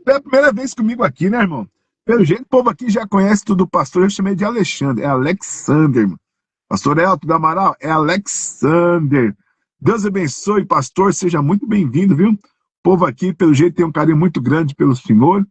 É a primeira vez comigo aqui, né, irmão? Pelo jeito, o povo aqui já conhece tudo do pastor, eu chamei de Alexandre. É Alexander, mano. Pastor Elton do Amaral, é Alexander. Deus abençoe, pastor, seja muito bem-vindo, viu? O povo aqui, pelo jeito, tem um carinho muito grande pelo Senhor.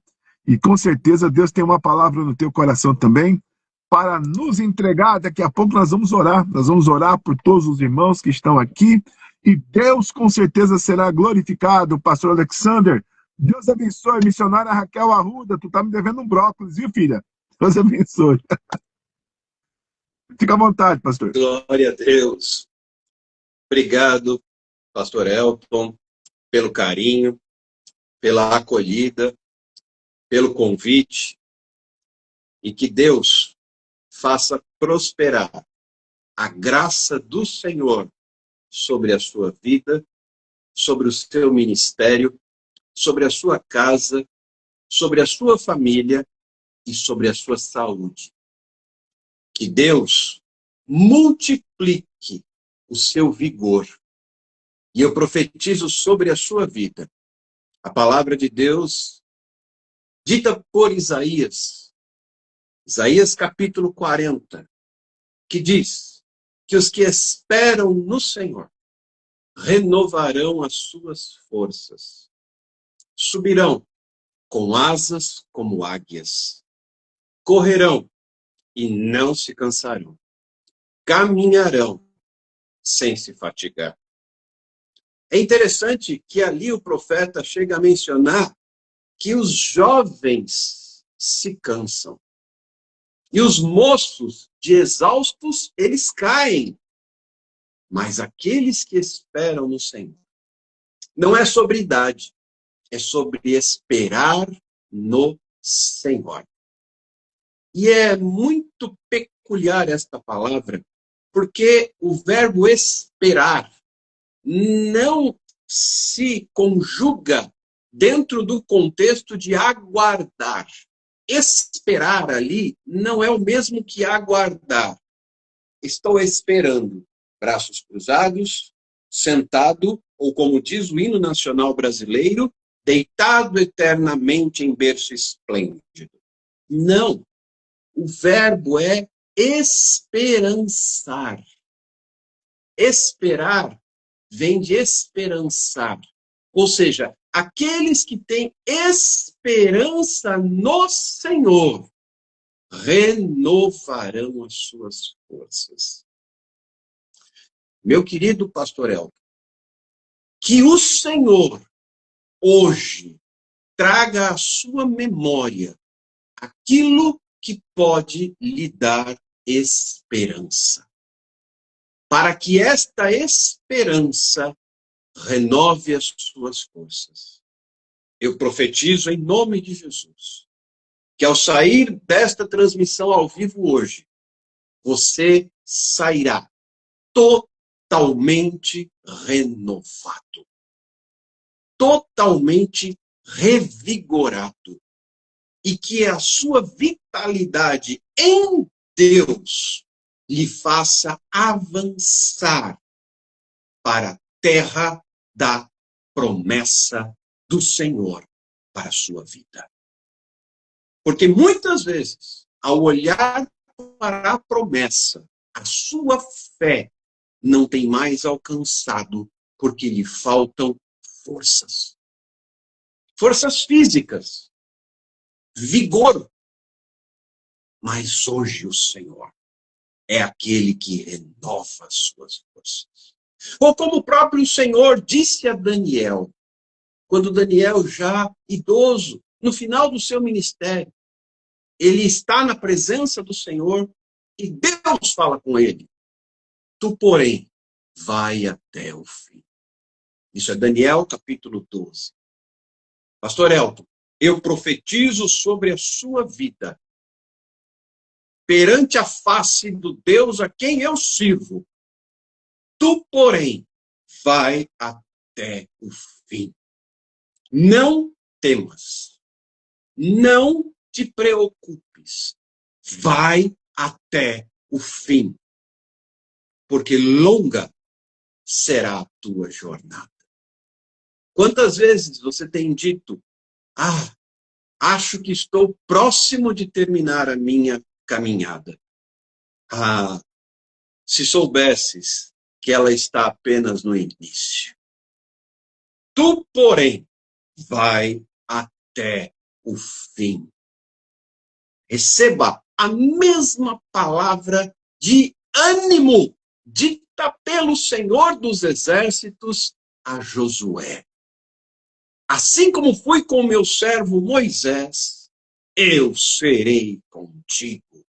E com certeza Deus tem uma palavra no teu coração também para nos entregar. Daqui a pouco nós vamos orar. Nós vamos orar por todos os irmãos que estão aqui. E Deus com certeza será glorificado, pastor Alexander. Deus abençoe, missionária Raquel Arruda. Tu tá me devendo um brócolis, viu, filha? Deus abençoe. Fica à vontade, pastor. Glória a Deus. Obrigado, pastor Elton, pelo carinho, pela acolhida, pelo convite. E que Deus faça prosperar a graça do Senhor sobre a sua vida, sobre o seu ministério, sobre a sua casa, sobre a sua família e sobre a sua saúde. Que Deus multiplique o seu vigor. E eu profetizo sobre a sua vida a palavra de Deus dita por Isaías, Isaías capítulo 40, que diz que os que esperam no Senhor renovarão as suas forças, subirão com asas como águias, correrão e não se cansarão, caminharão sem se fatigar. É interessante que ali o profeta chega a mencionar que os jovens se cansam. E os moços, de exaustos, eles caem. Mas aqueles que esperam no Senhor, não é sobre idade, é sobre esperar no Senhor. E é muito peculiar esta palavra, porque o verbo esperar não se conjuga dentro do contexto de aguardar. Esperar ali não é o mesmo que aguardar. Estou esperando, braços cruzados, sentado, ou como diz o hino nacional brasileiro, deitado eternamente em berço esplêndido. Não. O verbo é esperançar. Esperar vem de esperançar. Ou seja, aqueles que têm esperança no Senhor renovarão as suas forças. Meu querido pastor Elton, que o Senhor hoje traga à sua memória aquilo que pode lhe dar esperança. Para que esta esperança renove as suas forças. Eu profetizo em nome de Jesus que ao sair desta transmissão ao vivo hoje, você sairá totalmente renovado, totalmente revigorado, e que a sua vitalidade em Deus lhe faça avançar para a terra da promessa do Senhor para a sua vida. Porque muitas vezes, ao olhar para a promessa, a sua fé não tem mais alcançado porque lhe faltam forças. Forças físicas, vigor. Mas hoje o Senhor é aquele que renova as suas forças. Ou como o próprio Senhor disse a Daniel, quando Daniel já idoso, no final do seu ministério, ele está na presença do Senhor e Deus fala com ele. Tu, porém, vai até o fim. Isso é Daniel, capítulo 12. Pastor Elton, eu profetizo sobre a sua vida. Perante a face do Deus a quem eu sirvo. Tu, porém, vai até o fim. Não temas. Não te preocupes. Vai até o fim. Porque longa será a tua jornada. Quantas vezes você tem dito, Ah, acho que estou próximo de terminar a minha caminhada. Ah, se soubesses que ela está apenas no início. Tu, porém, vai até o fim. Receba a mesma palavra de ânimo dita pelo Senhor dos Exércitos a Josué. Assim como fui com meu servo Moisés, eu serei contigo.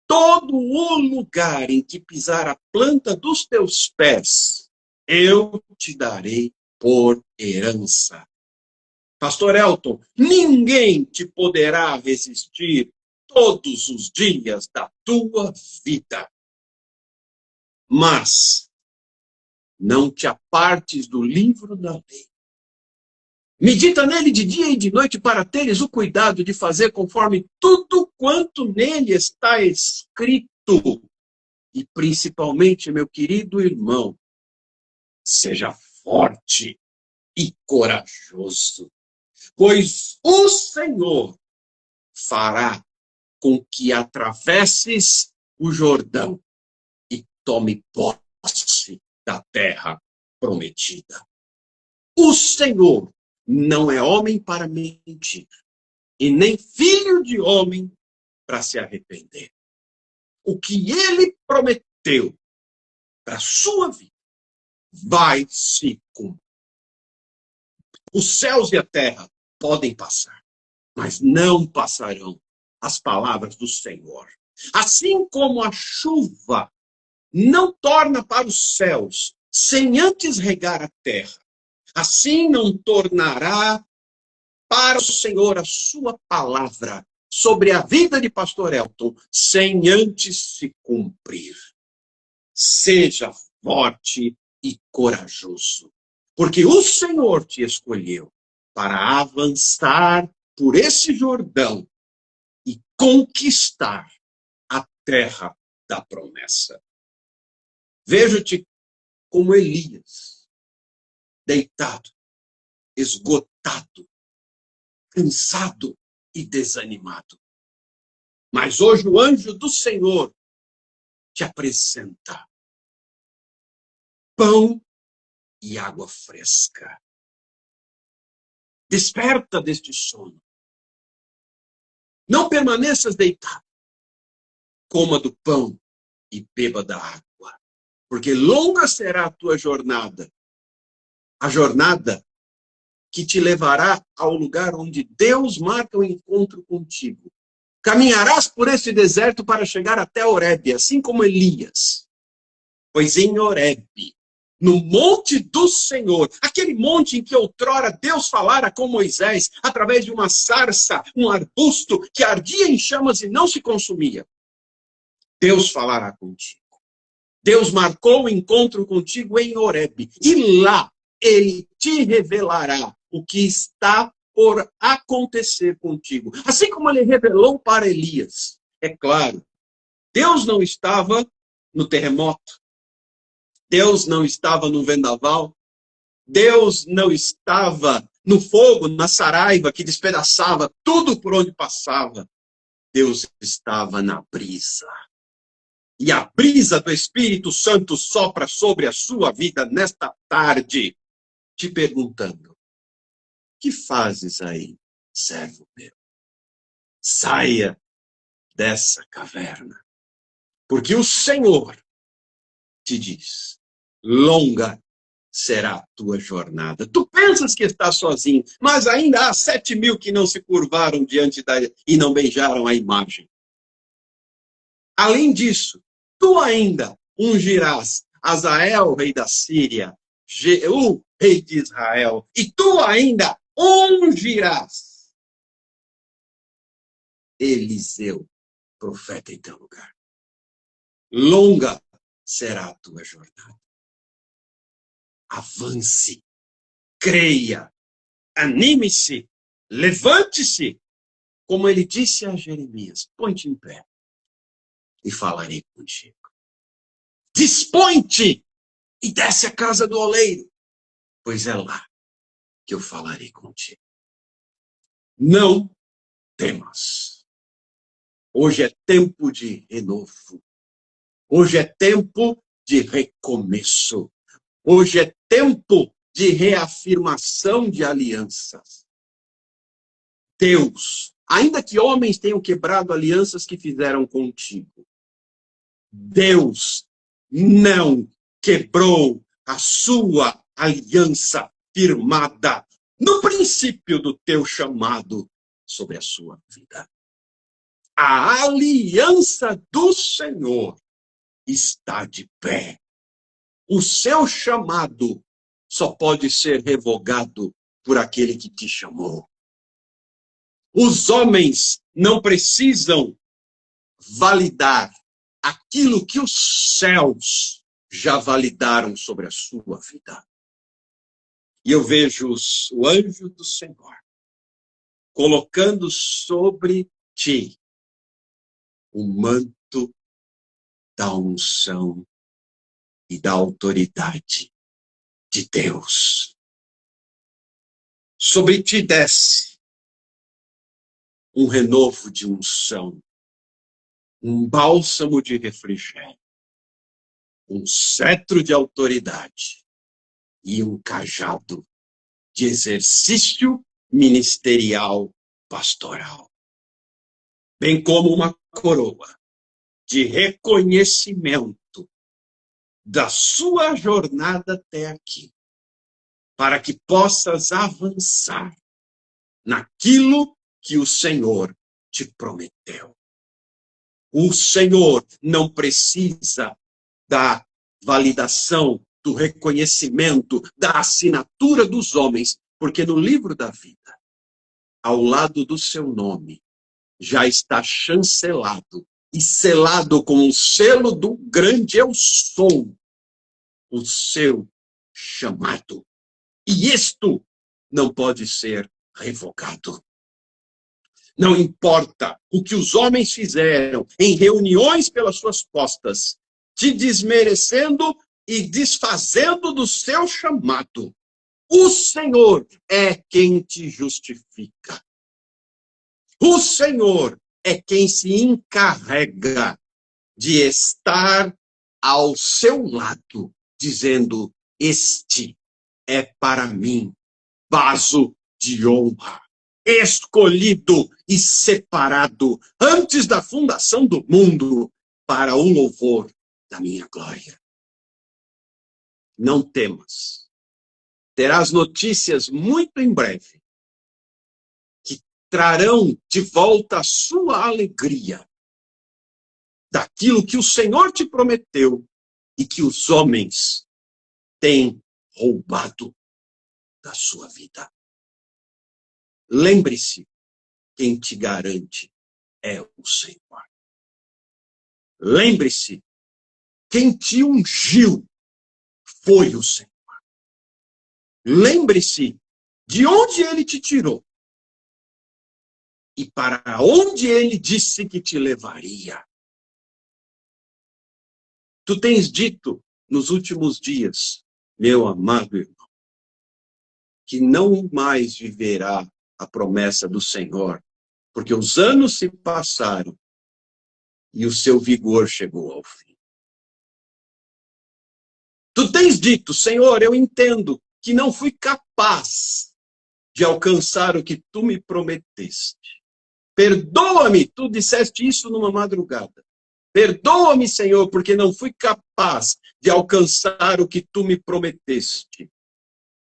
Todo o lugar em que pisar a planta dos teus pés, eu te darei por herança. Pastor Elton, ninguém te poderá resistir todos os dias da tua vida. Mas não te apartes do livro da lei. Medita nele de dia e de noite para teres o cuidado de fazer conforme tudo quanto nele está escrito. E principalmente, meu querido irmão, seja forte e corajoso, pois o Senhor fará com que atravesses o Jordão e tome posse da terra prometida. O Senhor não é homem para mentir, e nem filho de homem para se arrepender. O que ele prometeu para a sua vida vai se cumprir. Os céus e a terra podem passar, mas não passarão as palavras do Senhor. Assim como a chuva não torna para os céus sem antes regar a terra, assim não tornará para o Senhor a sua palavra sobre a vida de Pastor Elton sem antes se cumprir. Seja forte e corajoso, porque o Senhor te escolheu para avançar por esse Jordão e conquistar a terra da promessa. Vejo-te como Elias, deitado, esgotado, cansado e desanimado. Mas hoje o anjo do Senhor te apresenta pão e água fresca. Desperta deste sono. Não permaneças deitado. Coma do pão e beba da água, porque longa será a tua jornada. A jornada que te levará ao lugar onde Deus marca o encontro contigo. Caminharás por esse deserto para chegar até Horebe, assim como Elias. Pois em Horebe, no monte do Senhor, aquele monte em que outrora Deus falara com Moisés, através de uma sarça, um arbusto que ardia em chamas e não se consumia, Deus falará contigo. Deus marcou o encontro contigo em Horebe, e lá ele te revelará o que está por acontecer contigo. Assim como ele revelou para Elias. É claro, Deus não estava no terremoto. Deus não estava no vendaval. Deus não estava no fogo, na saraiva que despedaçava tudo por onde passava. Deus estava na brisa. E a brisa do Espírito Santo sopra sobre a sua vida nesta tarde, te perguntando: que fazes aí, servo meu? Saia dessa caverna, porque o Senhor te diz: longa será a tua jornada. Tu pensas que estás sozinho, mas ainda há 7.000 que não se curvaram diante e não beijaram a imagem. Além disso, tu ainda ungirás Azael, rei da Síria, Jeú, rei de Israel, e tu ainda ungirás Eliseu, profeta em teu lugar. Longa será a tua jornada. Avance, creia, anime-se, levante-se, como ele disse a Jeremias: põe-te em pé e falarei contigo. Dispõe-te e desce à casa do oleiro, pois é lá que eu falarei contigo. Não temas. Hoje é tempo de renovo. Hoje é tempo de recomeço. Hoje é tempo de reafirmação de alianças. Deus, ainda que homens tenham quebrado alianças que fizeram contigo, Deus não quebrou a sua aliança firmada no princípio do teu chamado sobre a sua vida. A aliança do Senhor está de pé. O seu chamado só pode ser revogado por aquele que te chamou. Os homens não precisam validar aquilo que os céus já validaram sobre a sua vida. E eu vejo o anjo do Senhor colocando sobre ti o manto da unção e da autoridade de Deus. Sobre ti desce um renovo de unção, um bálsamo de refrigério, um cetro de autoridade e um cajado de exercício ministerial pastoral, bem como uma coroa de reconhecimento da sua jornada até aqui, para que possas avançar naquilo que o Senhor te prometeu. O Senhor não precisa da validação, do reconhecimento, da assinatura dos homens, porque no livro da vida, ao lado do seu nome, já está chancelado e selado com o selo do grande eu sou, o seu chamado. E isto não pode ser revogado. Não importa o que os homens fizeram em reuniões pelas suas costas, te desmerecendo e desfazendo do seu chamado. O Senhor é quem te justifica. O Senhor é quem se encarrega de estar ao seu lado, dizendo: este é para mim vaso de honra, escolhido e separado antes da fundação do mundo para o louvor da minha glória. Não temas. Terás notícias muito em breve que trarão de volta a sua alegria daquilo que o Senhor te prometeu e que os homens têm roubado da sua vida. Lembre-se, quem te garante é o Senhor. Lembre-se, quem te ungiu foi o Senhor. Lembre-se de onde ele te tirou e para onde ele disse que te levaria. Tu tens dito nos últimos dias, meu amado irmão, que não mais viverá a promessa do Senhor, porque os anos se passaram e o seu vigor chegou ao fim. Tu tens dito: Senhor, eu entendo que não fui capaz de alcançar o que tu me prometeste. Perdoa-me, tu disseste isso numa madrugada. Perdoa-me, Senhor, porque não fui capaz de alcançar o que tu me prometeste.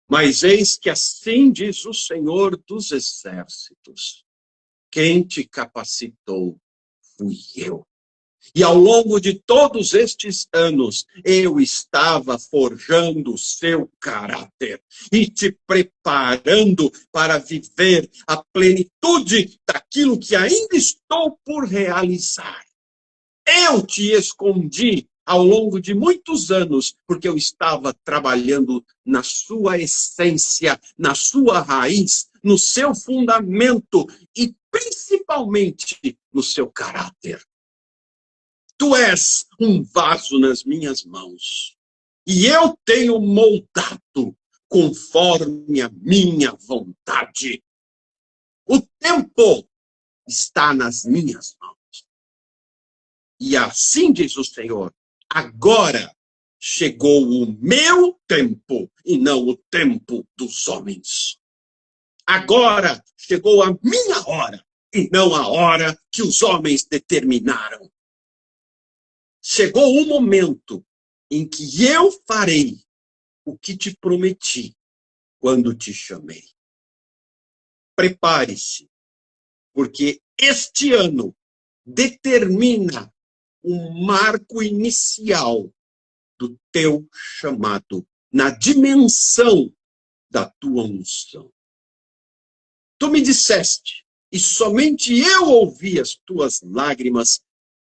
Mas eis que assim diz o Senhor dos Exércitos: quem te capacitou fui eu. E ao longo de todos estes anos, eu estava forjando o seu caráter e te preparando para viver a plenitude daquilo que ainda estou por realizar. Eu te escondi ao longo de muitos anos, porque eu estava trabalhando na sua essência, na sua raiz, no seu fundamento e principalmente no seu caráter. Tu és um vaso nas minhas mãos e eu tenho moldado conforme a minha vontade. O tempo está nas minhas mãos. E assim diz o Senhor, agora chegou o meu tempo e não o tempo dos homens. Agora chegou a minha hora e não a hora que os homens determinaram. Chegou o momento em que eu farei o que te prometi quando te chamei. Prepare-se, porque este ano determina um marco inicial do teu chamado, na dimensão da tua unção. Tu me disseste, e somente eu ouvi as tuas lágrimas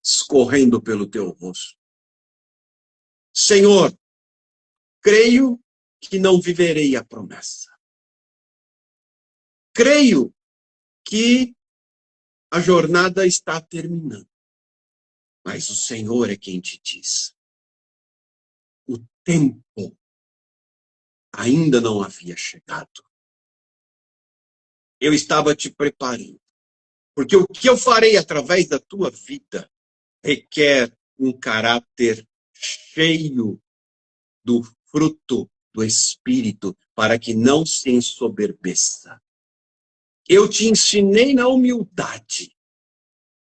escorrendo pelo teu rosto. Senhor, creio que não viverei a promessa. Creio que a jornada está terminando. Mas o Senhor é quem te diz. O tempo ainda não havia chegado. Eu estava te preparando. Porque o que eu farei através da tua vida requer um caráter cheio do fruto do Espírito, para que não se ensoberbeça. Eu te ensinei na humildade,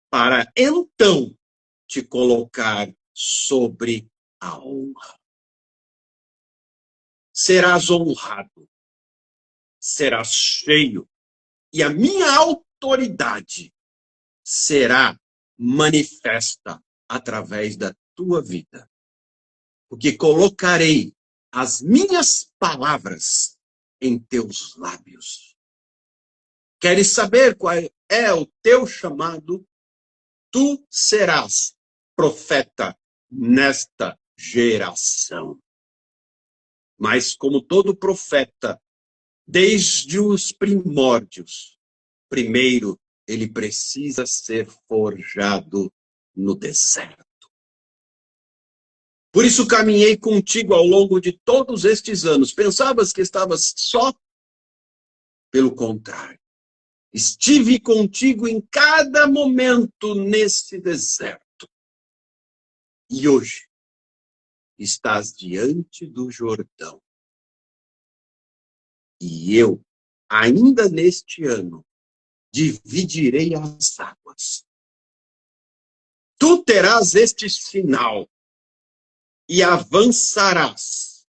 para então te colocar sobre a honra. Serás honrado, serás cheio, e a minha autoridade será manifesta através da tua vida. Porque colocarei as minhas palavras em teus lábios. Queres saber qual é o teu chamado? Tu serás profeta nesta geração. Mas como todo profeta, desde os primórdios, primeiro ele precisa ser forjado no deserto. Por isso caminhei contigo ao longo de todos estes anos. Pensavas que estavas só? Pelo contrário. Estive contigo em cada momento nesse deserto. E hoje estás diante do Jordão. E eu, ainda neste ano, dividirei as águas. Tu terás este sinal e avançarás.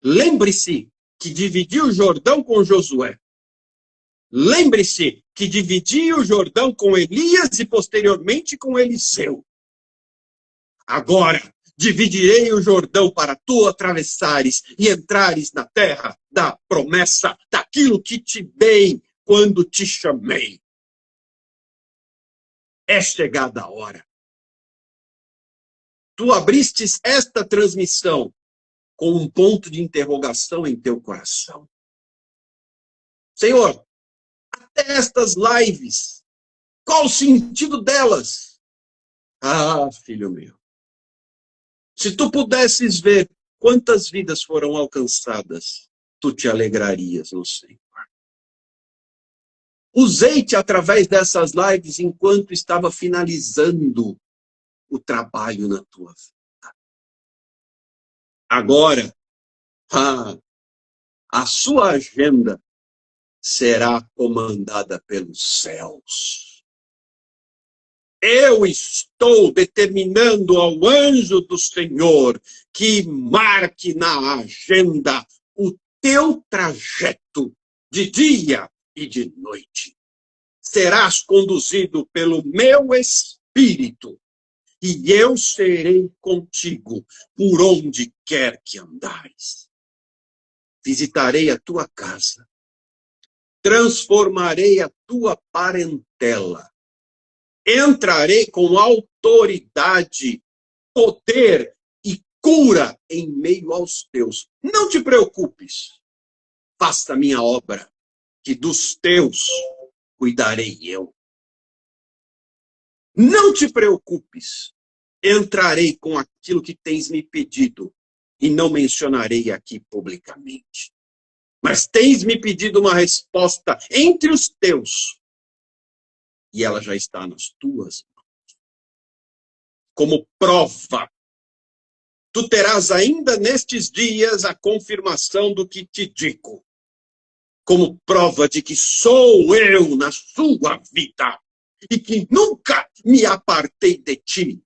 Lembre-se que dividi o Jordão com Josué. Lembre-se que dividi o Jordão com Elias e posteriormente com Eliseu. Agora dividirei o Jordão para tu atravessares e entrares na terra da promessa, daquilo que te dei quando te chamei. É chegada a hora. Tu abristes esta transmissão com um ponto de interrogação em teu coração. Senhor, até estas lives, qual o sentido delas? Ah, filho meu, se tu pudesses ver quantas vidas foram alcançadas, tu te alegrarias no Senhor. Usei-te através dessas lives enquanto estava finalizando o trabalho na tua vida. Agora, a sua agenda será comandada pelos céus. Eu estou determinando ao anjo do Senhor que marque na agenda o teu trajeto de dia e de noite. Serás conduzido pelo meu Espírito. E eu serei contigo por onde quer que andares. Visitarei a tua casa. Transformarei a tua parentela. Entrarei com autoridade, poder e cura em meio aos teus. Não te preocupes. Faça a minha obra, que dos teus cuidarei eu. Não te preocupes. Entrarei com aquilo que tens me pedido e não mencionarei aqui publicamente. Mas tens me pedido uma resposta entre os teus, e ela já está nas tuas mãos. Como prova, tu terás ainda nestes dias a confirmação do que te digo. Como prova de que sou eu na sua vida, e que nunca me apartei de ti.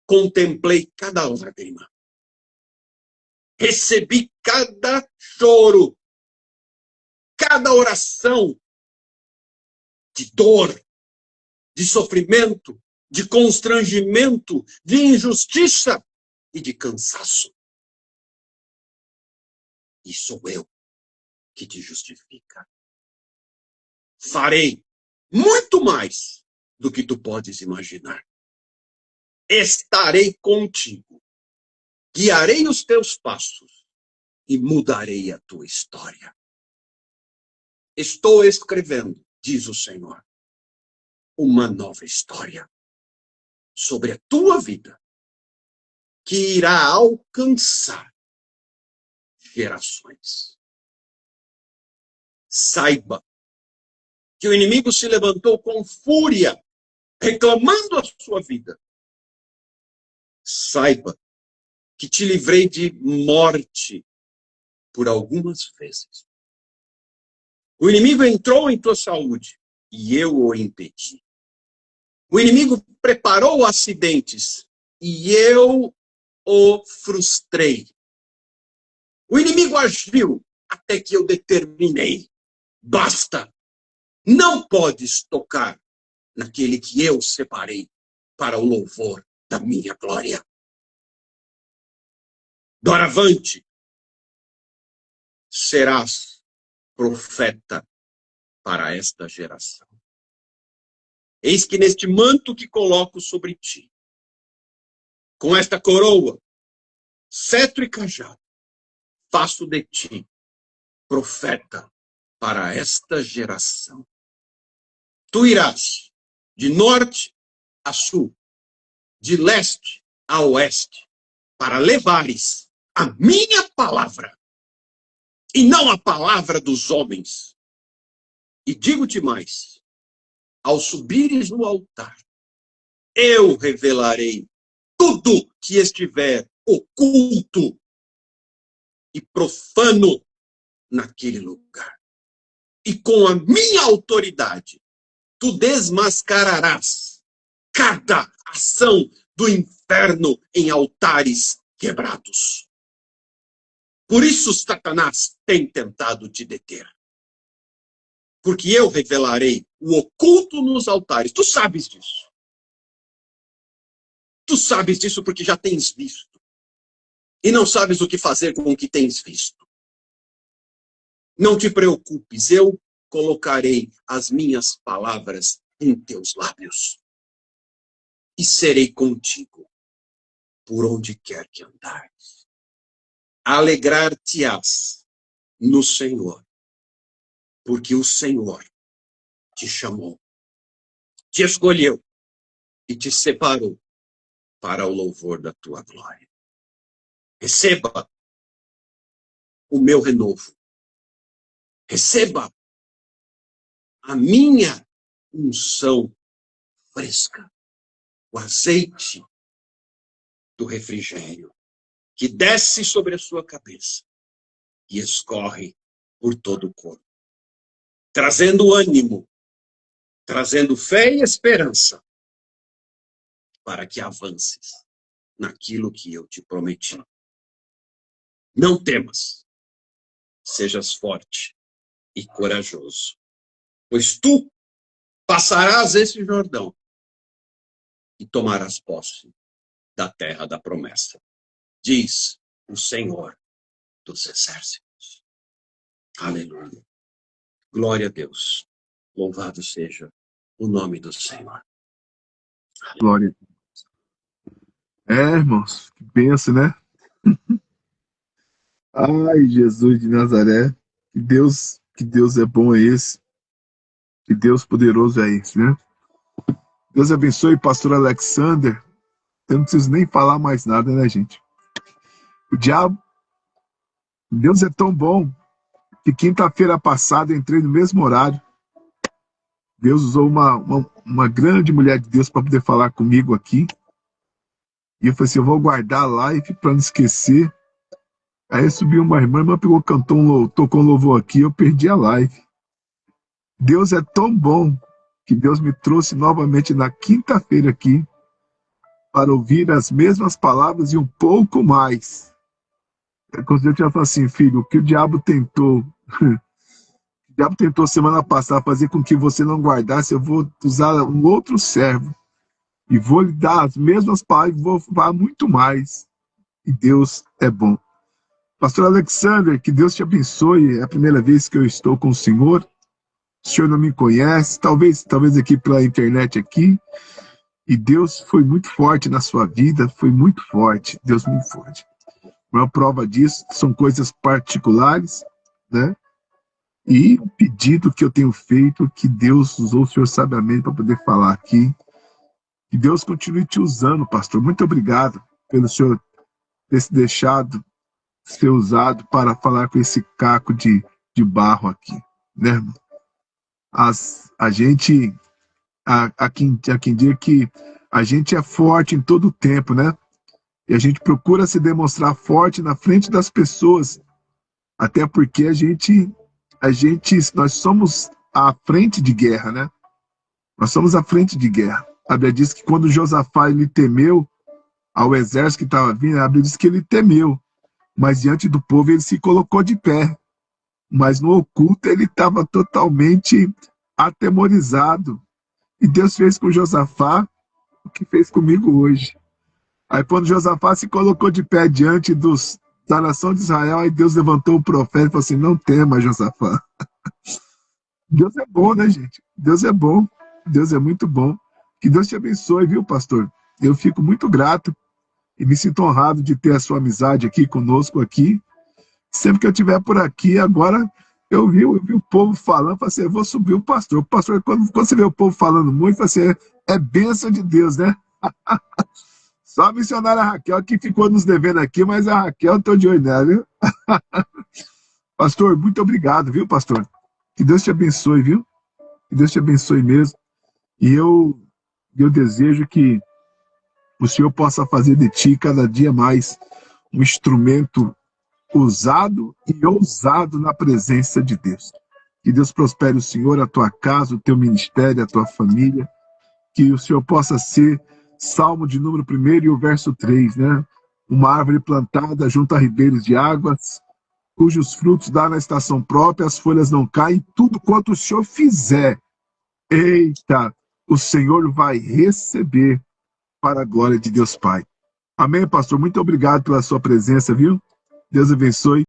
Contemplei cada lágrima. Recebi cada choro, cada oração de dor, de sofrimento, de constrangimento, de injustiça e de cansaço. E sou eu que te justifica. Farei muito mais do que tu podes imaginar. Estarei contigo, guiarei os teus passos e mudarei a tua história. Estou escrevendo, diz o Senhor, uma nova história sobre a tua vida, que irá alcançar gerações. Saiba que o inimigo se levantou com fúria, reclamando a sua vida. Saiba que te livrei de morte por algumas vezes. O inimigo entrou em tua saúde e eu o impedi. O inimigo preparou acidentes e eu o frustrei. O inimigo agiu até que eu determinei. Basta! Não podes tocar naquele que eu separei para o louvor da minha glória. Doravante, serás profeta para esta geração. Eis que neste manto que coloco sobre ti, com esta coroa, cetro e cajado, faço de ti profeta para esta geração. Tu irás de norte a sul, de leste a oeste, para levares a minha palavra, e não a palavra dos homens. E digo-te mais, ao subires no altar, eu revelarei tudo que estiver oculto e profano naquele lugar. E com a minha autoridade, tu desmascararás cada ação do inferno em altares quebrados. Por isso Satanás tem tentado te deter. Porque eu revelarei o oculto nos altares. Tu sabes disso. Tu sabes disso porque já tens visto. E não sabes o que fazer com o que tens visto. Não te preocupes, eu colocarei as minhas palavras em teus lábios. E serei contigo por onde quer que andares. Alegrar-te-ás no Senhor, porque o Senhor te chamou, te escolheu e te separou para o louvor da tua glória. Receba o meu renovo. Receba a minha unção fresca, o azeite do refrigério, que desce sobre a sua cabeça e escorre por todo o corpo, trazendo ânimo, trazendo fé e esperança, para que avances naquilo que eu te prometi. Não temas, sejas forte e corajoso, pois tu passarás esse Jordão e tomarás posse da terra da promessa, diz o Senhor dos exércitos. Aleluia. Glória a Deus. Louvado seja o nome do Senhor. Glória. Irmãos, que benção, né? Ai, Jesus de Nazaré, que Deus é bom é esse, que Deus poderoso é esse, né? Deus abençoe o pastor Alexander. Eu não preciso nem falar mais nada, né, gente? O diabo, Deus é tão bom que quinta-feira passada eu entrei no mesmo horário. Deus usou uma grande mulher de Deus para poder falar comigo aqui. E eu falei assim, eu vou guardar a live para não esquecer. Aí subiu uma irmã pegou, tocou um louvor aqui, eu perdi a live. Deus é tão bom que Deus me trouxe novamente na quinta-feira aqui para ouvir as mesmas palavras e um pouco mais. Quando Deus tinha falado assim, filho, o que o diabo tentou, o diabo tentou semana passada fazer com que você não guardasse, eu vou usar um outro servo e vou lhe dar as mesmas palavras, vou falar muito mais. E Deus é bom. Pastor Alexander, que Deus te abençoe. É a primeira vez que eu estou com o senhor. O senhor não me conhece, talvez aqui pela internet aqui. E Deus foi muito forte na sua vida, foi muito forte, Deus muito forte. Uma prova disso são coisas particulares, né? E o pedido que eu tenho feito, que Deus usou o senhor sabiamente para poder falar aqui. Que Deus continue te usando, pastor. Muito obrigado pelo senhor ter se deixado ser usado para falar com esse caco de barro aqui, né, irmão? Há quem diga que a gente é forte em todo o tempo, né? E a gente procura se demonstrar forte na frente das pessoas, até porque nós somos a frente de guerra, né? Nós somos a frente de guerra. A Bíblia diz que quando Josafá ele temeu ao exército que estava vindo, a Bíblia diz que ele temeu, mas diante do povo ele se colocou de pé. Mas no oculto ele estava totalmente atemorizado. E Deus fez com Josafá o que fez comigo hoje. Aí quando Josafá se colocou de pé diante da nação de Israel, aí Deus levantou o profeta e falou assim, não tema, Josafá. Deus é bom, né, gente? Deus é bom. Deus é muito bom. Que Deus te abençoe, viu, pastor? Eu fico muito grato e me sinto honrado de ter a sua amizade aqui conosco aqui. Sempre que eu estiver por aqui, agora eu vi o povo falando, falei assim, eu vou subir o pastor. O pastor, quando você vê o povo falando muito, falei assim, é bênção de Deus, né? Só a missionária Raquel que ficou nos devendo aqui, mas a Raquel, estou de olho nela, viu? Pastor, muito obrigado, viu, pastor? Que Deus te abençoe, viu? Que Deus te abençoe mesmo. E eu desejo que o Senhor possa fazer de ti cada dia mais um instrumento usado e ousado na presença de Deus. Que Deus prospere o Senhor, a tua casa, o teu ministério, a tua família. Que o Senhor possa ser Salmo de número 1 e o verso 3, né? Uma árvore plantada junto a ribeiros de águas, cujos frutos dá na estação própria, as folhas não caem, tudo quanto o Senhor fizer, eita, o Senhor vai receber para a glória de Deus Pai. Amém, pastor? Muito obrigado pela sua presença, viu? Deus abençoe.